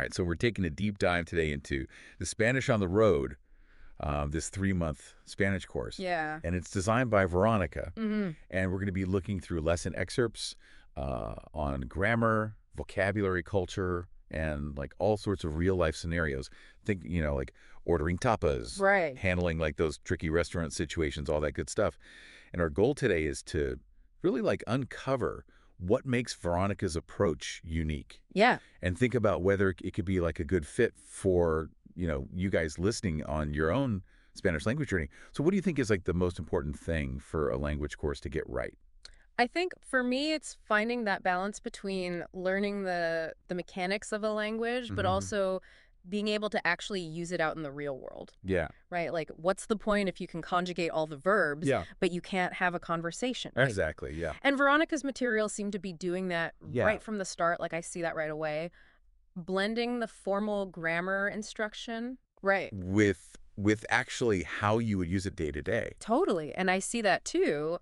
All right, so we're taking a deep dive today into the Spanish on the road, this 3-month Spanish course. Yeah. And it's designed by Veronica. Mm-hmm. And we're going to be looking through lesson excerpts on grammar, vocabulary, culture, and like all sorts of real life scenarios. Think, like ordering tapas, Right. handling like those tricky restaurant situations, all that good stuff. And our goal today is to really like uncover what makes Veronica's approach unique. Yeah. And think about whether it could be like a good fit for, you guys listening on your own Spanish language journey. So what do you think is like the most important thing for a language course to get right? I think for me, it's finding that balance between learning the mechanics of a language, but also being able to actually use it out in the real world, Yeah. right? Like, what's the point if you can conjugate all the verbs, Yeah. but you can't have a conversation? Like, Exactly. Yeah. and Veronica's materials seem to be doing that Yeah. right from the start. Like, I see that right away. Blending the formal grammar instruction. Right. With actually how you would use it day to day. Totally. And I see that too,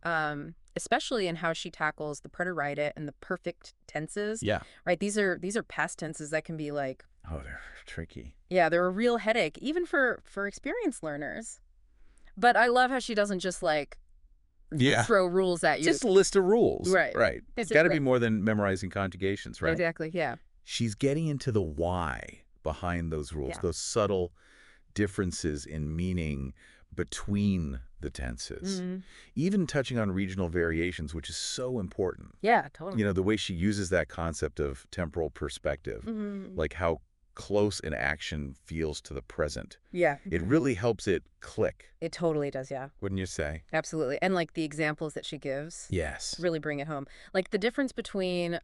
especially in how she tackles the preterite and the perfect tenses. Yeah. Right. These are past tenses that can be like, Oh, they're tricky. yeah, they're a real headache, even for experienced learners. But I love how she doesn't just like throw rules at you. Just a list of rules. Right. Right. It's got to be more than memorizing conjugations, right? Exactly. Yeah. She's getting into the why behind those rules, those subtle differences in meaning between the tenses, even touching on regional variations, which is so important. Yeah, totally. The way she uses that concept of temporal perspective, like how close an action feels to the present. Yeah. It really helps it click. It totally does, yeah. Wouldn't you say? Absolutely. And like the examples that she gives. Yes. Really bring it home. Like the difference between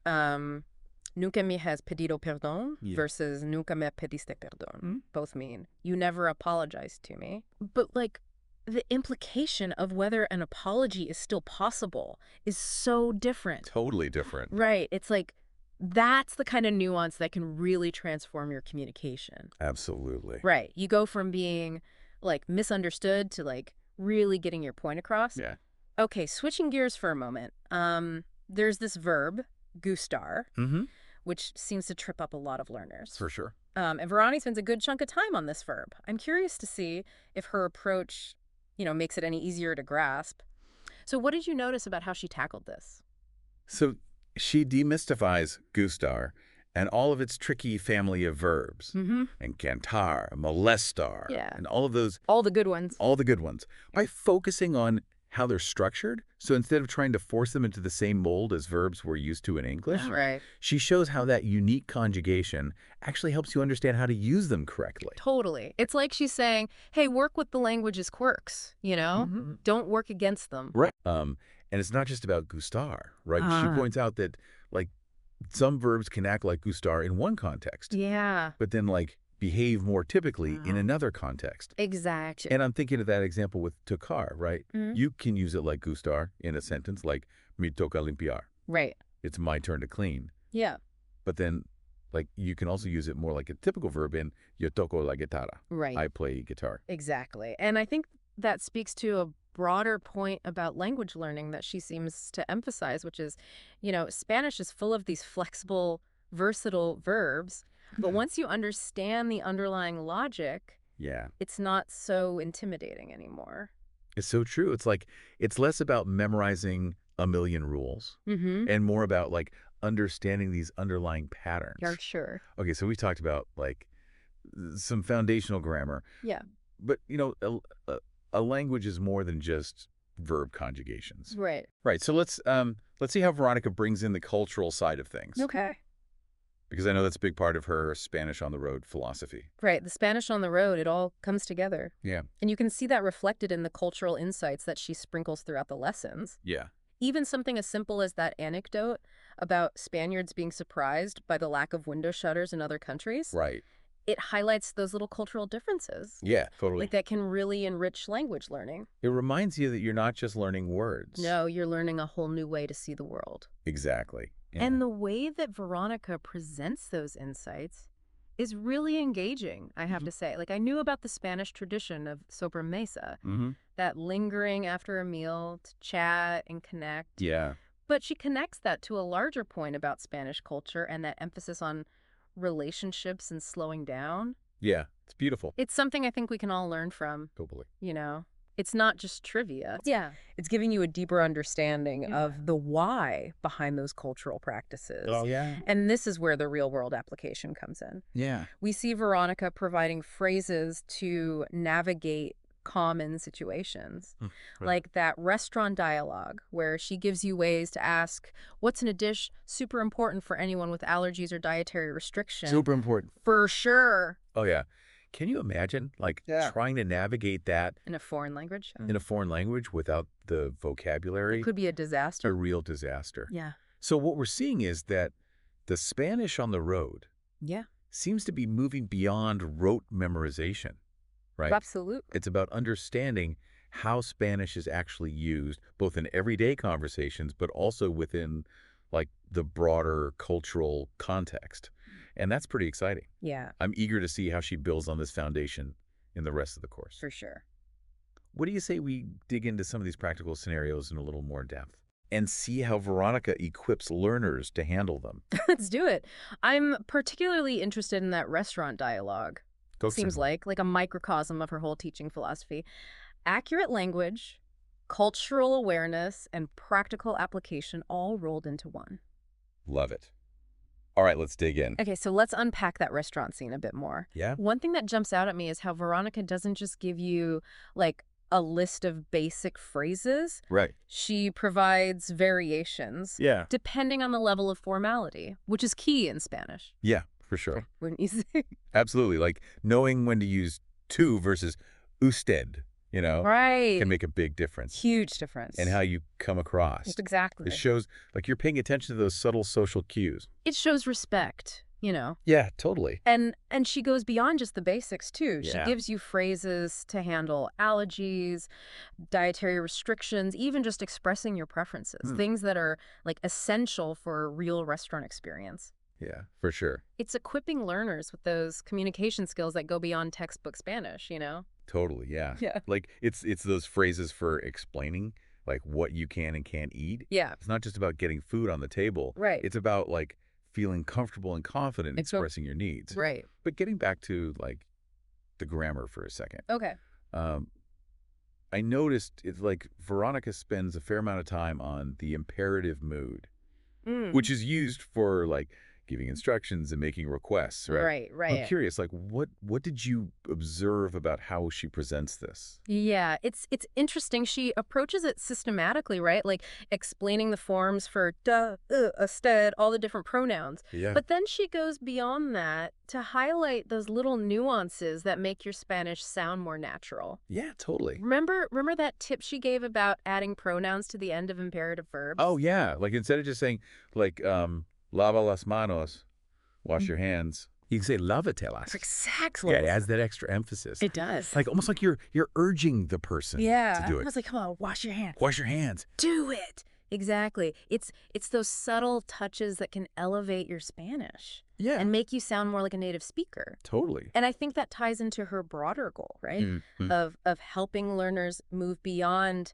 nunca me has pedido perdón versus nunca me pediste perdón. Both mean you never apologized to me. But like the implication of whether an apology is still possible is so different. Totally different. Right. It's like that's the kind of nuance that can really transform your communication. Absolutely. Right. You go from being like misunderstood to like really getting your point across. Yeah. Okay, switching gears for a moment. There's this verb, gustar, which seems to trip up a lot of learners. For sure. And Verani spends a good chunk of time on this verb. I'm curious to see if her approach, makes it any easier to grasp. So what did you notice about how she tackled this? So she demystifies gustar and all of its tricky family of verbs, and cantar, molestar, and all of those. All the good ones. All the good ones. By focusing on how they're structured, so instead of trying to force them into the same mold as verbs we're used to in English, she shows how that unique conjugation actually helps you understand how to use them correctly. Totally. It's like she's saying, hey, work with the language's quirks, Don't work against them. Right. And it's not just about gustar, right? She points out that, like, some verbs can act like gustar in one context. Yeah. But then, like, behave more typically in another context. Exactly. And I'm thinking of that example with tocar, right? You can use it like gustar in a sentence like, me toca limpiar. Right. It's my turn to clean. Yeah. But then, like, you can also use it more like a typical verb in yo toco la guitarra. Right. I play guitar. Exactly. And I think that speaks to a broader point about language learning that she seems to emphasize, which is, Spanish is full of these flexible, versatile verbs. But once you understand the underlying logic, it's not so intimidating anymore. It's so true. It's like, it's less about memorizing a million rules and more about like understanding these underlying patterns. Yeah, sure. Okay, so we talked about like some foundational grammar. Yeah. But, a language is more than just verb conjugations. Right. Right. So let's see how Veronica brings in the cultural side of things. Okay. Because I know that's a big part of her Spanish on the road philosophy. Right. The Spanish on the road, it all comes together. Yeah. And you can see that reflected in the cultural insights that she sprinkles throughout the lessons. Yeah. Even something as simple as that anecdote about Spaniards being surprised by the lack of window shutters in other countries. Right. It highlights those little cultural differences. Yeah, totally. Like that can really enrich language learning. It reminds you that you're not just learning words. No, you're learning a whole new way to see the world. Exactly. Yeah. And the way that Veronica presents those insights is really engaging, I have to say. Like, I knew about the Spanish tradition of sobremesa, that lingering after a meal to chat and connect. Yeah. But she connects that to a larger point about Spanish culture and that emphasis on relationships and slowing down. Yeah, it's beautiful. It's something I think we can all learn from. Totally. You know, it's not just trivia. Yeah. It's giving you a deeper understanding of the why behind those cultural practices. Oh, yeah. And this is where the real-world application comes in. Yeah. We see Veronica providing phrases to navigate common situations, like that restaurant dialogue where she gives you ways to ask, what's in a dish super important for anyone with allergies or dietary restrictions? Super important. For sure. Oh, yeah. Can you imagine, like, trying to navigate that In a foreign language? in a foreign language without the vocabulary? It could be a disaster. A real disaster. Yeah. So what we're seeing is that the Spanish on the road seems to be moving beyond rote memorization, right? Absolutely. It's about understanding how Spanish is actually used, both in everyday conversations, but also within, like, the broader cultural context. And that's pretty exciting. Yeah. I'm eager to see how she builds on this foundation in the rest of the course. For sure. What do you say we dig into some of these practical scenarios in a little more depth and see how Veronica equips learners to handle them? Let's do it. I'm particularly interested in that restaurant dialogue. Seems like a microcosm of her whole teaching philosophy. Accurate language, cultural awareness, and practical application all rolled into one. Love it. All right, let's dig in. Okay, so let's unpack that restaurant scene a bit more. Yeah? One thing that jumps out at me is how Veronica doesn't just give you, like, a list of basic phrases. Right. She provides variations. Yeah. Depending on the level of formality, which is key in Spanish. Yeah, for sure. Wouldn't you say? Absolutely. Like, knowing when to use tú versus usted, you know, Right. can make a big difference. Huge difference. And how you come across. Exactly. It shows, like, you're paying attention to those subtle social cues. It shows respect, you know. Yeah, totally. And she goes beyond just the basics, too. Yeah. She gives you phrases to handle allergies, dietary restrictions, even just expressing your preferences, things that are, like, essential for a real restaurant experience. Yeah, for sure. It's equipping learners with those communication skills that go beyond textbook Spanish, you know? Totally, yeah. Yeah. Like, it's those phrases for explaining, like, what you can and can't eat. Yeah. It's not just about getting food on the table. Right. It's about, like, feeling comfortable and confident in expressing your needs. Right. But getting back to, like, the grammar for a second. Okay. I noticed it's like Veronica spends a fair amount of time on the imperative mood, which is used for, like, giving instructions and making requests, right? Right. I'm curious, like, what did you observe about how she presents this? Yeah, it's interesting. She approaches it systematically, right? Like explaining the forms for usted, all the different pronouns. Yeah. But then she goes beyond that to highlight those little nuances that make your Spanish sound more natural. Yeah, totally. Remember that tip she gave about adding pronouns to the end of imperative verbs? Oh, yeah. Like, instead of just saying, like, lava las manos, wash your hands, you can say lávate las. Exactly. Yeah, it adds that extra emphasis. It does. Like, almost like you're urging the person to do I it. was like, come on, wash your hands. Wash your hands. Do it. Exactly. It's those subtle touches that can elevate your Spanish. Yeah. And make you sound more like a native speaker. Totally. And I think that ties into her broader goal, right? Mm-hmm. Of helping learners move beyond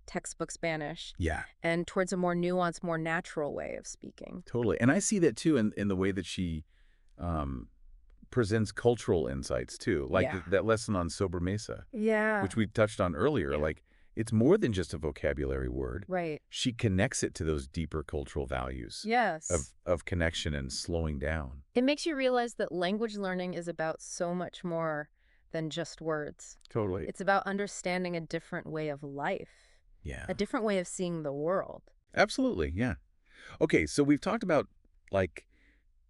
textbook Spanish Yeah. and towards a more nuanced, more natural way of speaking. Totally. And I see that, too, in the way that she presents cultural insights, too. Like that lesson on sobremesa, which we touched on earlier. Like, it's more than just a vocabulary word. Right. She connects it to those deeper cultural values Yes. of connection and slowing down. It makes you realize that language learning is about so much more than just words. Totally. It's about understanding a different way of life. Yeah. A different way of seeing the world. Absolutely, yeah. Okay, so we've talked about, like,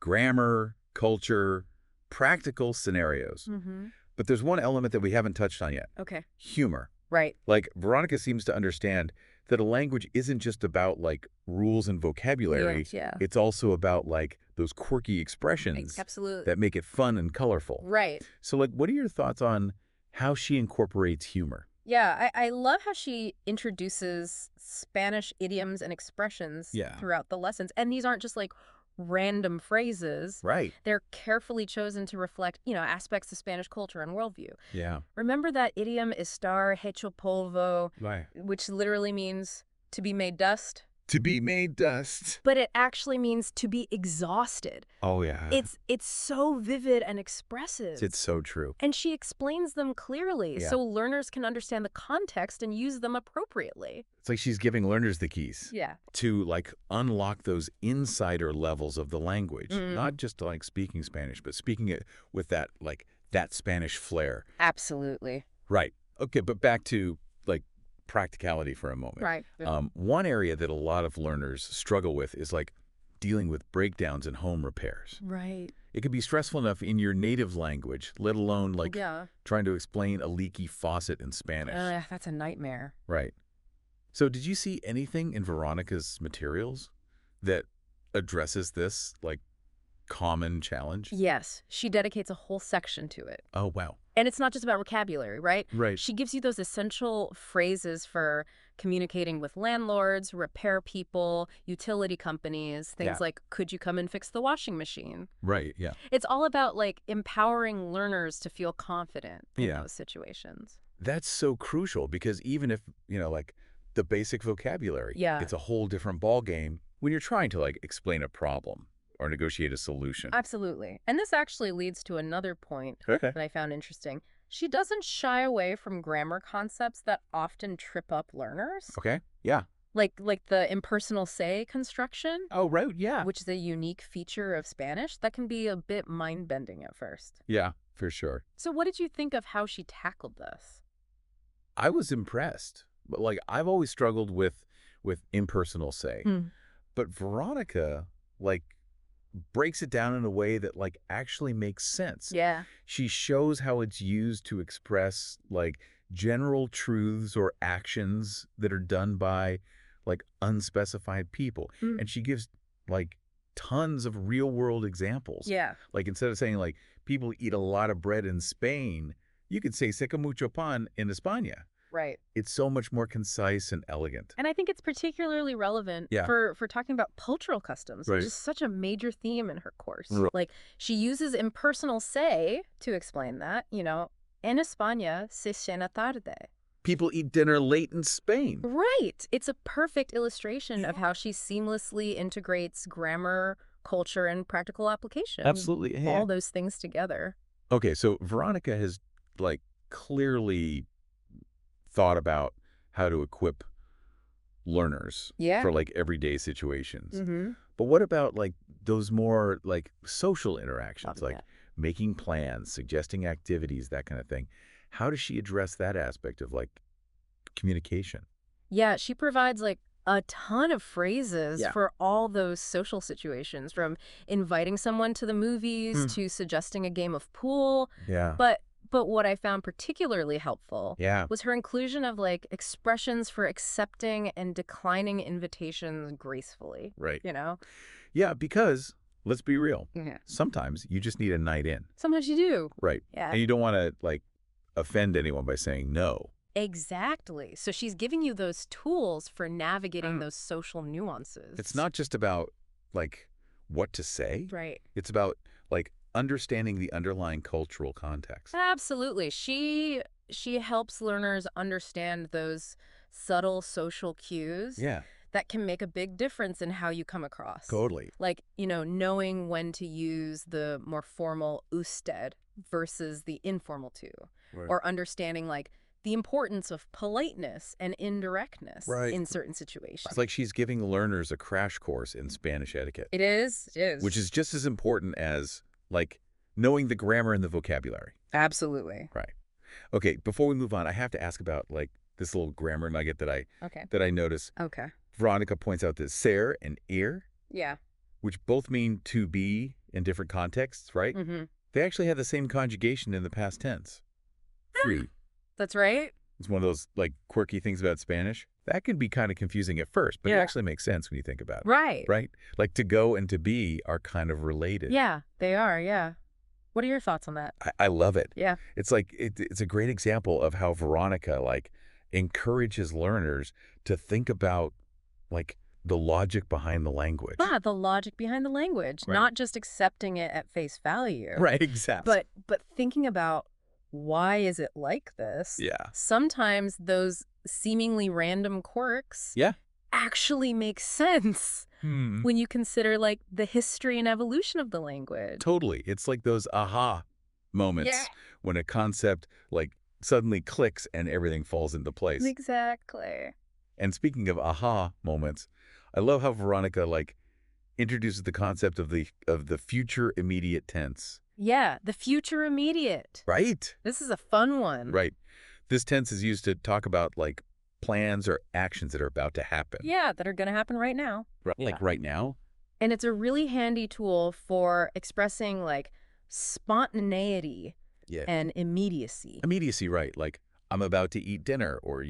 grammar, culture, practical scenarios. Mm-hmm. But there's one element that we haven't touched on yet. Okay. Humor. Right. Like, Veronica seems to understand that a language isn't just about, like, rules and vocabulary. Yeah. It's also about, like, those quirky expressions Absolutely. that make it fun and colorful. Right. So, like, what are your thoughts on how she incorporates humor? Yeah, I love how she introduces Spanish idioms and expressions throughout the lessons. And these aren't just like random phrases. Right. They're carefully chosen to reflect, aspects of Spanish culture and worldview. Yeah. Remember that idiom estar hecho polvo, Right. which literally means to be made dust? To be made dust. But it actually means to be exhausted. Oh, yeah. It's so vivid and expressive. It's so true. And she explains them clearly Yeah. so learners can understand the context and use them appropriately. It's like she's giving learners the keys. Yeah. To, like, unlock those insider levels of the language. Not just, like, speaking Spanish, but speaking it with that, like, that Spanish flair. Absolutely. Right. Okay, but back to, like, practicality for a moment. Right. One area that a lot of learners struggle with is, like, dealing with breakdowns in home repairs. Right. It can be stressful enough in your native language, let alone, like, trying to explain a leaky faucet in Spanish. That's a nightmare. Right. So did you see anything in Veronica's materials that addresses this, like, common challenge? Yes. She dedicates a whole section to it. Oh, wow. And it's not just about vocabulary, right? Right. She gives you those essential phrases for communicating with landlords, repair people, utility companies, things like, could you come and fix the washing machine? Right, yeah. It's all about, like, empowering learners to feel confident in those situations. That's so crucial because even if, you know, like, the basic vocabulary, it's a whole different ballgame when you're trying to, like, explain a problem or negotiate a solution. Absolutely. And this actually leads to another point that I found interesting. She doesn't shy away from grammar concepts that often trip up learners. Okay, yeah. Like the impersonal se construction. Oh, right, yeah. Which is a unique feature of Spanish that can be a bit mind-bending at first. Yeah, for sure. So what did you think of how she tackled this? I was impressed. But, like, I've always struggled with impersonal say. But Veronica, like, breaks it down in a way that, like, actually makes sense. Yeah. She shows how it's used to express, like, general truths or actions that are done by, like, unspecified people. And she gives, like, tons of real-world examples. Yeah. Like, instead of saying, like, people eat a lot of bread in Spain, you could say se come mucho pan in España. Right. It's so much more concise and elegant. And I think it's particularly relevant for talking about cultural customs, which is such a major theme in her course. Like, she uses impersonal se to explain that, you know, en España se cena tarde. People eat dinner late in Spain. Right. It's a perfect illustration of how she seamlessly integrates grammar, culture, and practical application. Absolutely. Yeah. All those things together. Okay, so Veronica has, like, clearly thought about how to equip learners for, like, everyday situations. But what about, like, those more, like, social interactions, like making plans, suggesting activities, that kind of thing? How does she address that aspect of, like, communication? Yeah, she provides, like, a ton of phrases for all those social situations, from inviting someone to the movies to suggesting a game of pool. Yeah. But what I found particularly helpful was her inclusion of, like, expressions for accepting and declining invitations gracefully. Right. You know? Yeah, because, let's be real, sometimes you just need a night in. Sometimes you do. Right. Yeah. And you don't want to, like, offend anyone by saying no. Exactly. So she's giving you those tools for navigating those social nuances. It's not just about, like, what to say. Right. It's about, like, understanding the underlying cultural context. Absolutely. She helps learners understand those subtle social cues that can make a big difference in how you come across. Totally. Like, you know, knowing when to use the more formal usted versus the informal tu. Right. Or understanding, like, the importance of politeness and indirectness in certain situations. It's like she's giving learners a crash course in Spanish etiquette. It is. Which is just as important as, like, knowing the grammar and the vocabulary. Absolutely. Right. Okay, before we move on, I have to ask about, like, this little grammar nugget that I noticed. Okay. Veronica points out that ser and ir, which both mean to be in different contexts, right? They actually have the same conjugation in the past tense. Free. That's right. It's one of those, like, quirky things about Spanish. That can be kind of confusing at first, but it actually makes sense when you think about it. Right. Right? Like, to go and to be are kind of related. Yeah, they are, yeah. What are your thoughts on that? I love it. Yeah. It's like, it's a great example of how Veronica, like, encourages learners to think about, like, the logic behind the language. Yeah, the logic behind the language, not just accepting it at face value. Right, exactly. But thinking about, why is it like this? Yeah. Sometimes those seemingly random quirks actually makes sense when you consider, like, the history and evolution of the language. Totally. It's like those aha moments when a concept, like, suddenly clicks and everything falls into place. Exactly. And speaking of aha moments, I love how Veronica, like, introduces the concept of the future immediate tense. Yeah, the future immediate. Right. This is a fun one. Right. This tense is used to talk about, like, plans or actions that are about to happen. Yeah, that are going to happen right now. Like right now. And it's a really handy tool for expressing, like, spontaneity and immediacy. Immediacy, right. Like, I'm about to eat dinner, or,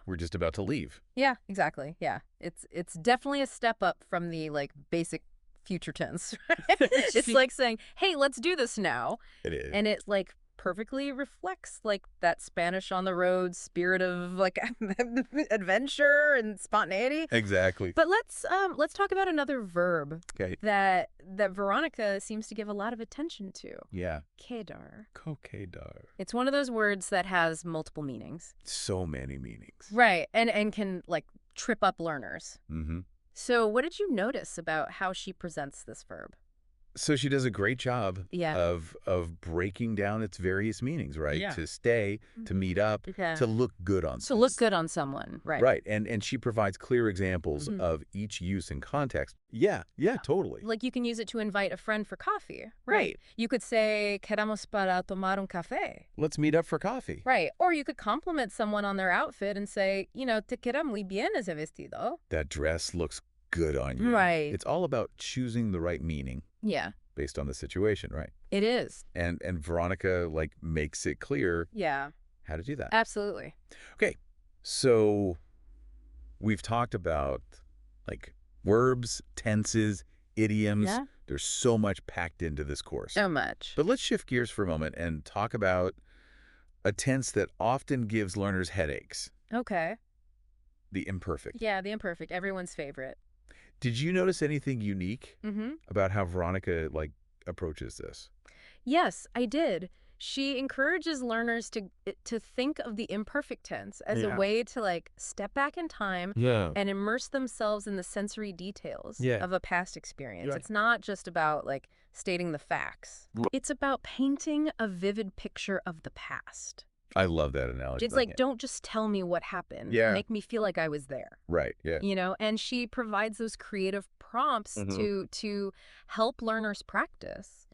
we're just about to leave. Yeah, exactly. Yeah. It's definitely a step up from the, like, basic future tense. It's like saying, hey, let's do this now. It is. And it, like, perfectly reflects, like, that Spanish on the road spirit of, like, adventure and spontaneity. Exactly. But let's talk about another verb that Veronica seems to give a lot of attention to. Yeah. Quedar. Quedar. It's one of those words that has multiple meanings. So many meanings. Right. And can, like, trip up learners. Mm-hmm. So what did you notice about how she presents this verb? So she does a great job of breaking down its various meanings, right? Yeah. To stay, to meet up, to look good on someone. To look good on someone, right. Right, and she provides clear examples of each use in context. Yeah, totally. Like you can use it to invite a friend for coffee, right? You could say, quedamos para tomar un café. Let's meet up for coffee. Right, or you could compliment someone on their outfit and say, te queda muy bien ese vestido. That dress looks good on you. Right. It's all about choosing the right meaning. Yeah. Based on the situation, right? It is. And Veronica, like, makes it clear how to do that. Absolutely. Okay. So we've talked about, like, verbs, tenses, idioms. Yeah. There's so much packed into this course. So much. But let's shift gears for a moment and talk about a tense that often gives learners headaches. Okay. The imperfect. Yeah, the imperfect. Everyone's favorite. Did you notice anything unique about how Veronica, like, approaches this? Yes, I did. She encourages learners to think of the imperfect tense as a way to, like, step back in time and immerse themselves in the sensory details of a past experience. It's not just about, like, stating the facts. It's about painting a vivid picture of the past. I love that analogy. It's like, don't just tell me what happened. Make me feel like I was there. Right, yeah. And she provides those creative prompts to help learners practice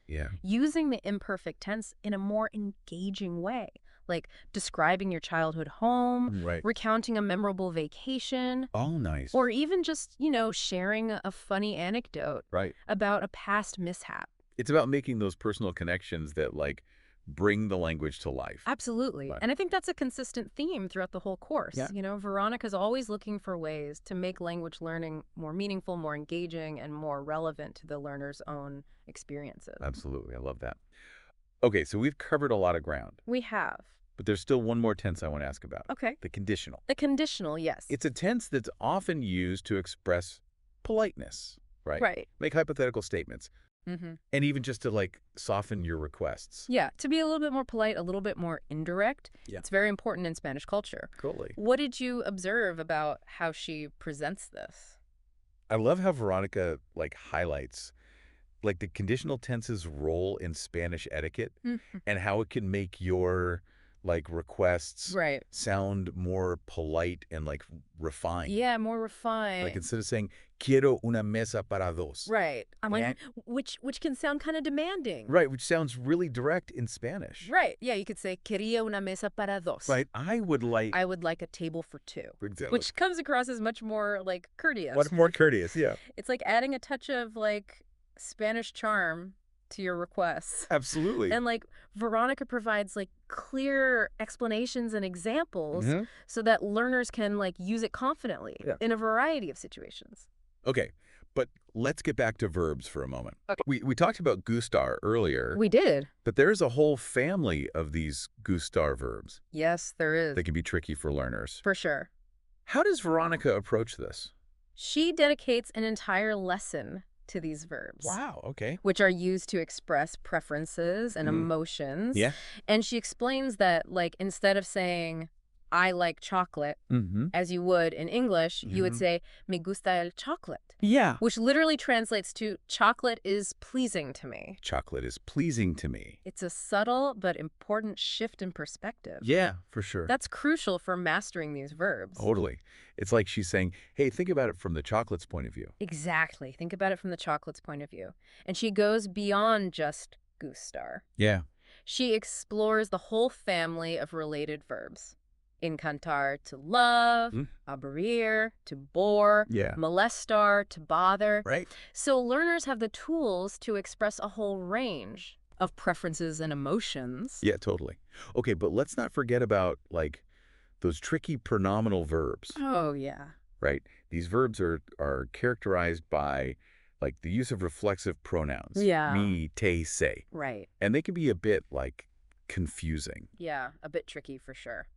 using the imperfect tense in a more engaging way. Like describing your childhood home, recounting a memorable vacation. Oh, nice. Or even just, sharing a funny anecdote about a past mishap. It's about making those personal connections that, like, bring the language to life. Absolutely. And I think that's a consistent theme throughout the whole course. Yeah. Veronica's always looking for ways to make language learning more meaningful, more engaging, and more relevant to the learner's own experiences. Absolutely. I love that. Okay, so we've covered a lot of ground. We have. But there's still one more tense I want to ask about. Okay. The conditional. The conditional, yes. It's a tense that's often used to express politeness, right? Right. Make hypothetical statements. And even just to, like, soften your requests. Yeah, to be a little bit more polite, a little bit more indirect. Yeah. It's very important in Spanish culture. Totally. What did you observe about how she presents this? I love how Veronica, like, highlights, like, the conditional tense's role in Spanish etiquette and how it can make your, like, requests sound more polite and, like, refined. Yeah, more refined. Like, instead of saying, quiero una mesa para dos. Right. I'm like, which can sound kind of demanding. Right, which sounds really direct in Spanish. Right. Yeah, you could say, quería una mesa para dos. Right. I would like a table for two. Exactly. Which comes across as much more, like, courteous. Much more courteous, yeah. It's like adding a touch of, like, Spanish charm to your requests. Absolutely. And, like, Veronica provides, like, clear explanations and examples so that learners can, like, use it confidently in a variety of situations. Okay, but let's get back to verbs for a moment. Okay. We talked about gustar earlier. We did. But there's a whole family of these gustar verbs. Yes, there is. They can be tricky for learners. For sure. How does Veronica approach this? She dedicates an entire lesson to these verbs. Wow, okay. Which are used to express preferences and emotions. Yeah. And she explains that, like, instead of saying, I like chocolate, as you would in English, you would say, me gusta el chocolate. Yeah. Which literally translates to, chocolate is pleasing to me. Chocolate is pleasing to me. It's a subtle but important shift in perspective. Yeah, for sure. That's crucial for mastering these verbs. Totally. It's like she's saying, hey, think about it from the chocolate's point of view. Exactly. Think about it from the chocolate's point of view. And she goes beyond just gustar. Yeah. She explores the whole family of related verbs. Encantar, to love, aburrir, to bore, molestar, to bother. Right. So learners have the tools to express a whole range of preferences and emotions. Yeah, totally. Okay, but let's not forget about, like, those tricky pronominal verbs. Oh, yeah. Right? These verbs are characterized by, like, the use of reflexive pronouns. Yeah. Me, te, say. Right. And they can be a bit, like, confusing. Yeah, a bit tricky for sure.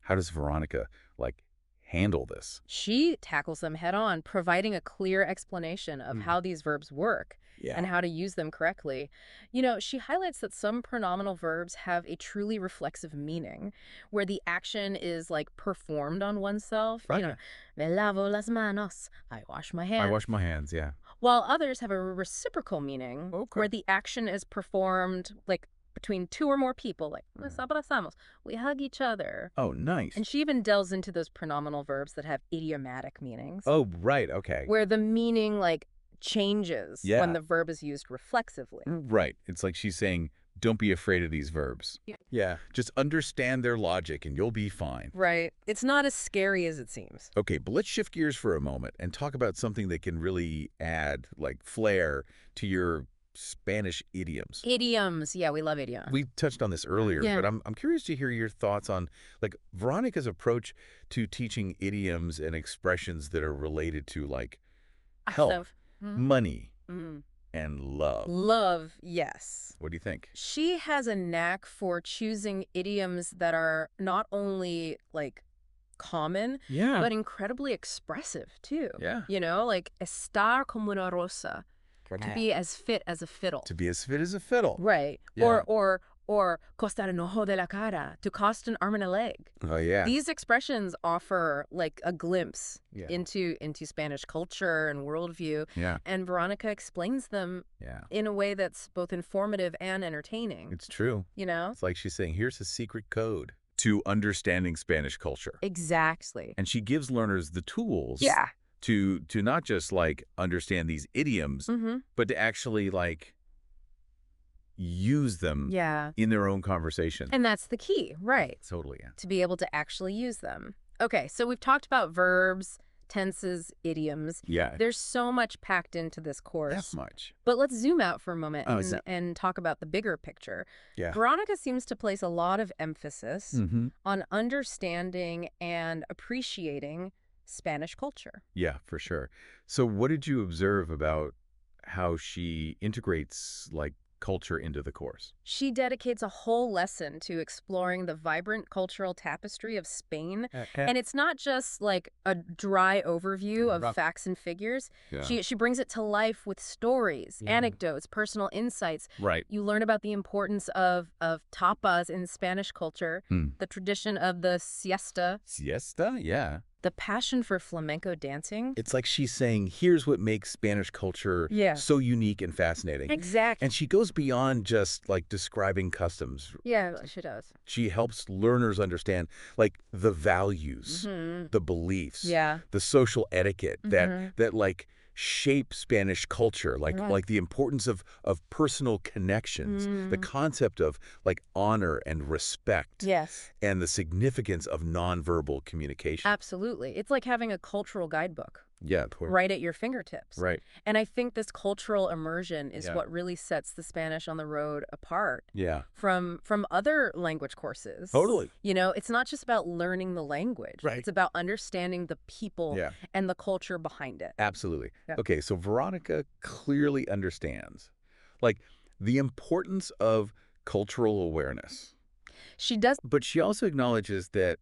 How does Veronica, like, handle this? She tackles them head on, providing a clear explanation of how these verbs work and how to use them correctly. You know, she highlights that some pronominal verbs have a truly reflexive meaning, where the action is, like, performed on oneself. Right. You know, me lavo las manos, I wash my hands. I wash my hands, yeah. While others have a reciprocal meaning, where the action is performed, like, between two or more people, like, nos abrazamos, we hug each other. Oh, nice. And she even delves into those pronominal verbs that have idiomatic meanings. Oh, right, okay. Where the meaning, like, changes when the verb is used reflexively. Right. It's like she's saying, don't be afraid of these verbs. Yeah. Just understand their logic and you'll be fine. Right. It's not as scary as it seems. Okay, but let's shift gears for a moment and talk about something that can really add, like, flair to your Spanish idioms. Idioms. Yeah, we love idioms. We touched on this earlier, but I'm curious to hear your thoughts on, like, Veronica's approach to teaching idioms and expressions that are related to, like, health, money, and love. Love, yes. What do you think? She has a knack for choosing idioms that are not only, like, common, but incredibly expressive, too. Yeah. You know, like, estar como una rosa. To be as fit as a fiddle. To be as fit as a fiddle. Right. Yeah. Or costar un ojo de la cara, to cost an arm and a leg. Oh, yeah. These expressions offer, like, a glimpse into Spanish culture and worldview. Yeah. And Veronica explains them in a way that's both informative and entertaining. It's true. You know? It's like she's saying, here's a secret code to understanding Spanish culture. Exactly. And she gives learners the tools to not just, like, understand these idioms, but to actually, like, use them in their own conversation. And that's the key, right? Totally, To be able to actually use them. Okay, so we've talked about verbs, tenses, idioms. Yeah. There's so much packed into this course. That much. But let's zoom out for a moment and talk about the bigger picture. Yeah. Veronica seems to place a lot of emphasis on understanding and appreciating Spanish culture. Yeah, for sure. So what did you observe about how she integrates, like, culture into the course? She dedicates a whole lesson to exploring the vibrant cultural tapestry of Spain. And it's not just, like, a dry overview of facts and figures. She brings it to life with stories, anecdotes, personal insights. Right. You learn about the importance of tapas in Spanish culture, the tradition of the siesta. Siesta? Yeah. The passion for flamenco dancing. It's like she's saying, here's what makes Spanish culture so unique and fascinating. Exactly. And she goes beyond just, like, describing customs. Yeah, she does. She helps learners understand, like, the values, the beliefs, the social etiquette that like, shape Spanish culture, like the importance of personal connections, the concept of, like, honor and respect, and the significance of nonverbal communication. Absolutely. It's like having a cultural guidebook. Yeah. Right at your fingertips. Right. And I think this cultural immersion is what really sets the Spanish on the road apart from other language courses. Totally. You know, it's not just about learning the language. Right. It's about understanding the people and the culture behind it. Absolutely. Okay, so Veronica clearly understands, like, the importance of cultural awareness. She does. But she also acknowledges that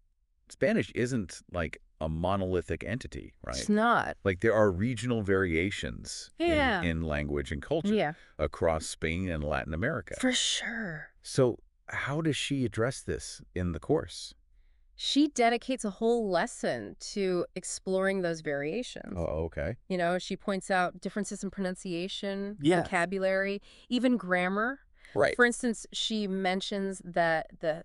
Spanish isn't, like, a monolithic entity, right? It's not. Like, there are regional variations in language and culture across Spain and Latin America. For sure. So how does she address this in the course? She dedicates a whole lesson to exploring those variations. Oh, okay. She points out differences in pronunciation, Yeah. vocabulary, even grammar. Right. For instance, she mentions that the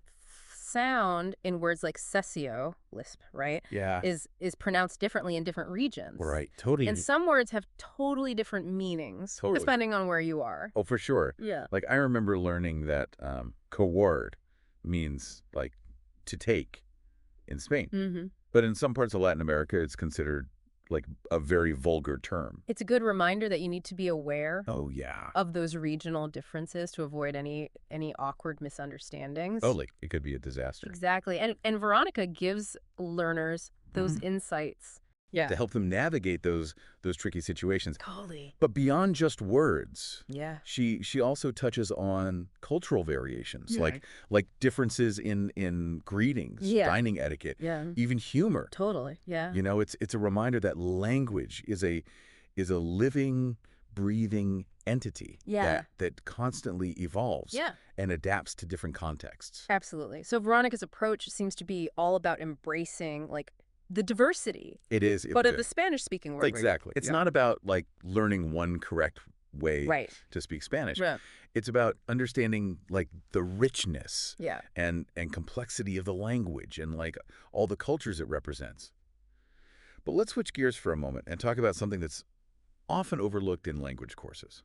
sound in words like sessio, lisp, right, Yeah. is pronounced differently in different regions. Right. Totally. And some words have totally different meanings, depending on where you are. Oh, for sure. Yeah. Like, I remember learning that quedar means, like, to take in Spain. Mm-hmm. But in some parts of Latin America, it's considered, like, a very vulgar term. It's a good reminder that you need to be aware of those regional differences to avoid any awkward misunderstandings. Totally. It could be a disaster. Exactly. And Veronica gives learners those insights. Yeah. To help them navigate those tricky situations. Totally. But beyond just words, yeah, she also touches on cultural variations, like differences in greetings, dining etiquette, even humor. Totally. Yeah. It's a reminder that language is a living, breathing entity that constantly evolves and adapts to different contexts. Absolutely. So Veronica's approach seems to be all about embracing the diversity. It is. But of the Spanish-speaking world. Exactly. It's not about, like, learning one correct way to speak Spanish. Right. It's about understanding, like, the richness and complexity of the language and, like, all the cultures it represents. But let's switch gears for a moment and talk about something that's often overlooked in language courses.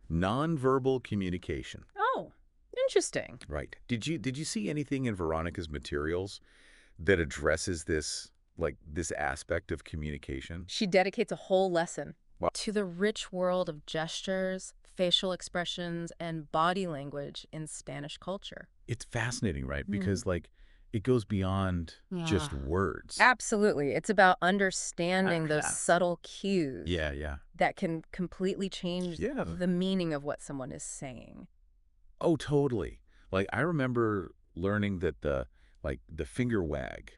Nonverbal communication. Oh, interesting. Right. Did you see anything in Veronica's materials that addresses this aspect of communication? She dedicates a whole lesson to the rich world of gestures, facial expressions, and body language in Spanish culture. It's fascinating, right? Because, like, it goes beyond just words. Absolutely. It's about understanding those subtle cues that can completely change the meaning of what someone is saying. Oh, totally. Like, I remember learning that the finger wag,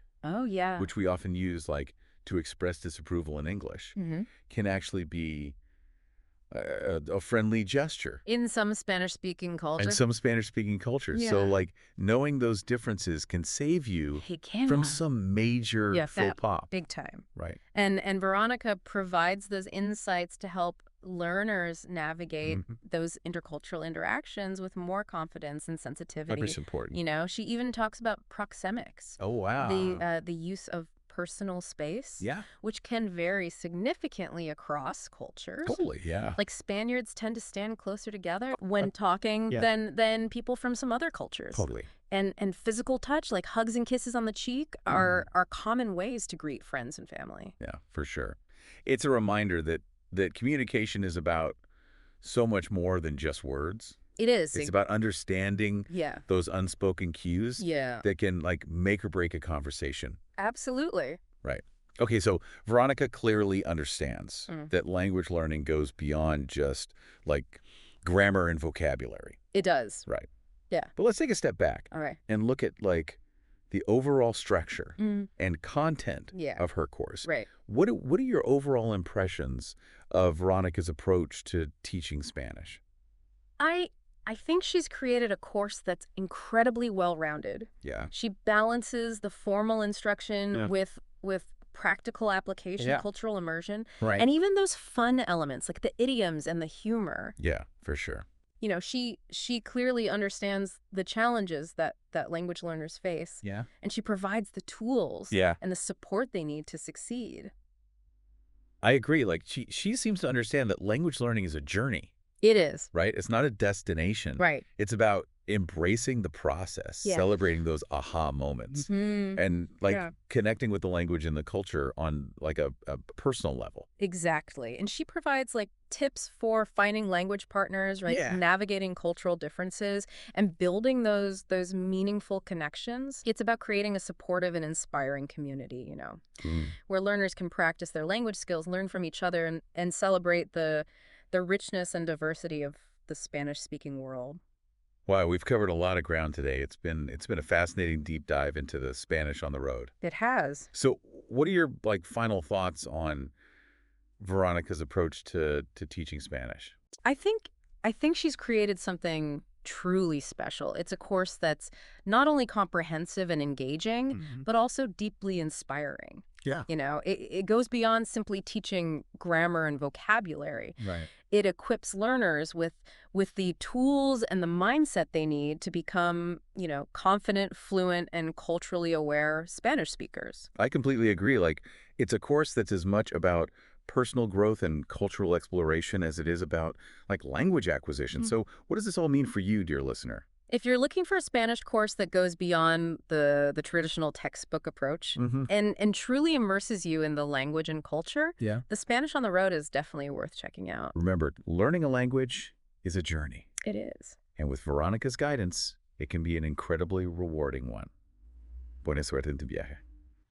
which we often use, like, to express disapproval in English, can actually be a friendly gesture. In some Spanish-speaking cultures. In some Spanish-speaking cultures. Yeah. So, like, knowing those differences can save you from some major faux pas. Big time. Right. And Veronica provides those insights to help learners navigate those intercultural interactions with more confidence and sensitivity. That's important. She even talks about proxemics. Oh, wow. The use of personal space, Yeah. which can vary significantly across cultures. Totally, yeah. Like Spaniards tend to stand closer together when talking than people from some other cultures. Totally. And physical touch, like hugs and kisses on the cheek, are common ways to greet friends and family. Yeah, for sure. It's a reminder that communication is about so much more than just words. It is. It's about understanding those unspoken cues that can, like, make or break a conversation. Absolutely. Right. Okay, so Veronica clearly understands that language learning goes beyond just, like, grammar and vocabulary. It does. Right. Yeah. But let's take a step back All right. and look at, like, the overall structure and content of her course. Right. What are your overall impressions of Veronica's approach to teaching Spanish? I think she's created a course that's incredibly well-rounded. Yeah. She balances the formal instruction with practical application, cultural immersion, and even those fun elements like the idioms and the humor. Yeah, for sure. She clearly understands the challenges that language learners face. Yeah. And she provides the tools and the support they need to succeed. I agree. Like, she seems to understand that language learning is a journey. It is. Right? It's not a destination. Right. It's about embracing the process, celebrating those aha moments, and, like, connecting with the language and the culture on, like, a personal level. Exactly. And she provides, like, tips for finding language partners, right? Yeah. Navigating cultural differences and building those meaningful connections. It's about creating a supportive and inspiring community, where learners can practice their language skills, learn from each other, and celebrate the richness and diversity of the Spanish-speaking world. Wow, we've covered a lot of ground today. It's been a fascinating deep dive into the Spanish on the road. It has. So, what are your, like, final thoughts on Veronica's approach to teaching Spanish? I think she's created something truly special. It's a course that's not only comprehensive and engaging, but also deeply inspiring. Yeah. It goes beyond simply teaching grammar and vocabulary. Right. It equips learners with the tools and the mindset they need to become, confident, fluent, and culturally aware Spanish speakers. I completely agree. It's a course that's as much about personal growth and cultural exploration as it is about, language acquisition. So what does this all mean for you, dear listener? If you're looking for a Spanish course that goes beyond the traditional textbook approach and truly immerses you in the language and culture, the Spanish on the Road is definitely worth checking out. Remember, learning a language is a journey. It is. And with Veronica's guidance, it can be an incredibly rewarding one. Buena suerte en tu viaje.